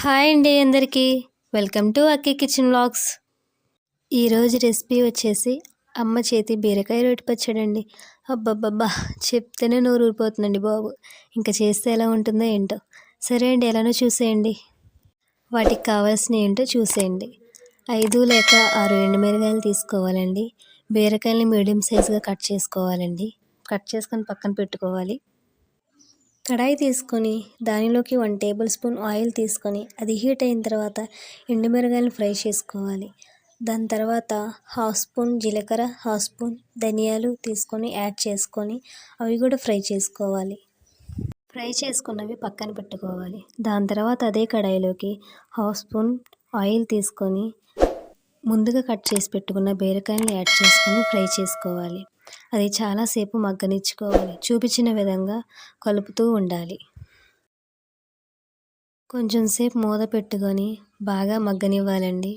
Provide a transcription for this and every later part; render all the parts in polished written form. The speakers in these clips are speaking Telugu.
హాయ్ అండి అందరికీ. Welcome to Akki kitchen vlogs. ఈరోజు రెసిపీ వచ్చేసి అమ్మ చేతి బీరకాయ రోటి పచ్చడండి. అబ్బబ్బబ్బా, చెప్తేనే నోరు ఊరిపోతుందండి బాబు. ఇంకా చేస్తే ఎలా ఉంటుందో ఏంటో. సరే అండి, ఎలానో చూసేయండి. వాటికి కావాల్సిన ఏంటో చూసేయండి. 5 లేక 6 ఎండుమిరగాయలు తీసుకోవాలండి. బీరకాయలని మీడియం సైజుగా కట్ చేసుకోవాలండి. కట్ చేసుకొని పక్కన పెట్టుకోవాలి. కడాయి తీసుకొని దానిలోకి 1 టేబుల్ స్పూన్ ఆయిల్ తీసుకొని అది హీట్ అయిన తర్వాత ఎండుమిరగాయలను ఫ్రై చేసుకోవాలి. దాని తర్వాత 1/2 స్పూన్ జీలకర్ర, 1/2 స్పూన్ ధనియాలు తీసుకొని యాడ్ చేసుకొని అవి కూడా ఫ్రై చేసుకోవాలి. ఫ్రై చేసుకున్నవి పక్కన పెట్టుకోవాలి. దాని తర్వాత అదే కడాయిలోకి 1/2 స్పూన్ ఆయిల్ తీసుకొని ముందుగా కట్ చేసి పెట్టుకున్న బీరకాయలను యాడ్ చేసుకొని ఫ్రై చేసుకోవాలి. అది చాలాసేపు మగ్గనిచ్చుకోవాలి. చూపించిన విధంగా కలుపుతూ ఉండాలి. కొంచెం సేపు మూత పెట్టుకొని బాగా మగ్గనివ్వాలండి.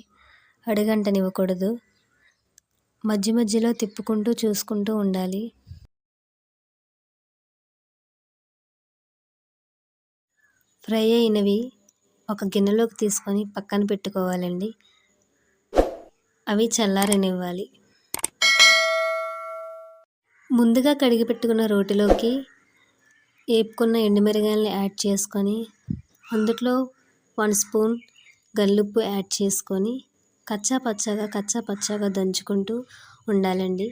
అడుగంటనివ్వకూడదు. మధ్య మధ్యలో తిప్పుకుంటూ చూసుకుంటూ ఉండాలి. ఫ్రై అయినవి ఒక గిన్నెలోకి తీసుకొని పక్కన పెట్టుకోవాలండి. అవి చల్లారనివ్వాలి. ముందుగా కడిగి పెట్టుకున్న రోటిలోకి వేపుకున్న ఎండుమిరగాయలని యాడ్ చేసుకొని అందులో 1 స్పూన్ గల్లుప్పు యాడ్ చేసుకొని కచ్చా పచ్చాగా దంచుకుంటూ ఉండాలండి.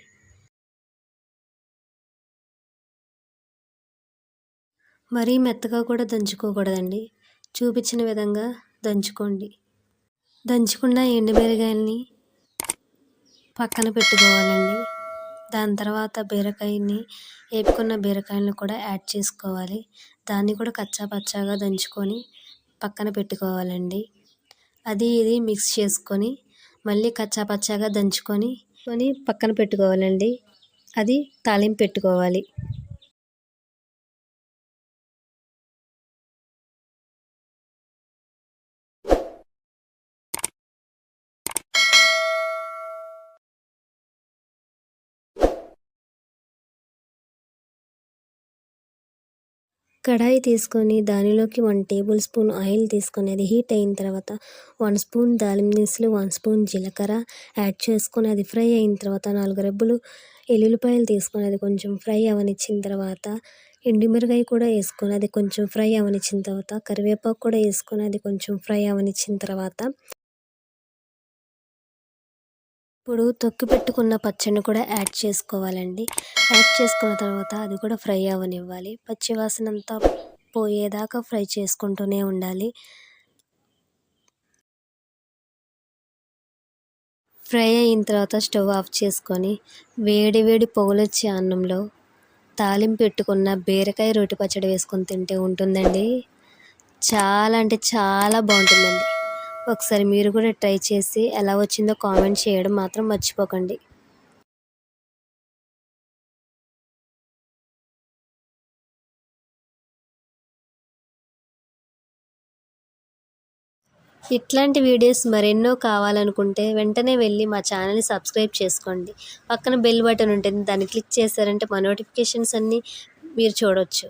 మరీ మెత్తగా కూడా దంచుకోకూడదండి. చూపించిన విధంగా దంచుకోండి. దంచుకున్న ఎండుమిరగాయలని పక్కన పెట్టుకోవాలండి. దాని తర్వాత వేపుకున్న బీరకాయలను కూడా యాడ్ చేసుకోవాలి. దాన్ని కూడా కచ్చాపచ్చాగా దంచుకొని పక్కన పెట్టుకోవాలండి. ఇది మిక్స్ చేసుకొని మళ్ళీ కచ్చాపచ్చాగా దంచుకొని పక్కన పెట్టుకోవాలండి. అది తాలింపు పెట్టుకోవాలి. కడాయి తీసుకొని దానిలోకి 1 టేబుల్ స్పూన్ ఆయిల్ తీసుకొని అది హీట్ అయిన తర్వాత 1 స్పూన్ దాల్చిన దినుసులు, 1 స్పూన్ జీలకర్ర యాడ్ చేసుకొని అది ఫ్రై అయిన తర్వాత 4 రెబ్బలు ఎల్లుల్లిపాయలు తీసుకొని అది కొంచెం ఫ్రై అవనిచ్చిన తర్వాత ఎండుమిరగాయ కూడా వేసుకొని అది కొంచెం ఫ్రై అవనిచ్చిన తర్వాత కరివేపాకు కూడా వేసుకొని అది కొంచెం ఫ్రై అవనిచ్చిన తర్వాత ఇప్పుడు తొక్కి పెట్టుకున్న పచ్చడిని కూడా యాడ్ చేసుకోవాలండి. యాడ్ చేసుకున్న తర్వాత అది కూడా ఫ్రై అవ్వనివ్వాలి. పచ్చివాసన అంతా పోయేదాకా ఫ్రై చేసుకుంటూనే ఉండాలి. ఫ్రై అయిన తర్వాత స్టవ్ ఆఫ్ చేసుకొని వేడి పొగలొచ్చే అన్నంలో తాలింపు పెట్టుకున్న బీరకాయ రోటి పచ్చడి వేసుకొని తింటే ఉంటుందండి. చాలా అంటే చాలా బాగుంటుందండి. ఒకసారి మీరు కూడా ట్రై చేసి ఎలా వచ్చిందో కామెంట్ చేయడం మాత్రం మర్చిపోకండి. ఇట్లాంటి వీడియోస్ మరెన్నో కావాలనుకుంటే వెంటనే వెళ్ళి మా ఛానల్ని సబ్స్క్రైబ్ చేసుకోండి. పక్కన బెల్ బటన్ ఉంటుంది. దాన్ని క్లిక్ చేశారంటే మా నోటిఫికేషన్స్ అన్నీ మీరు చూడొచ్చు.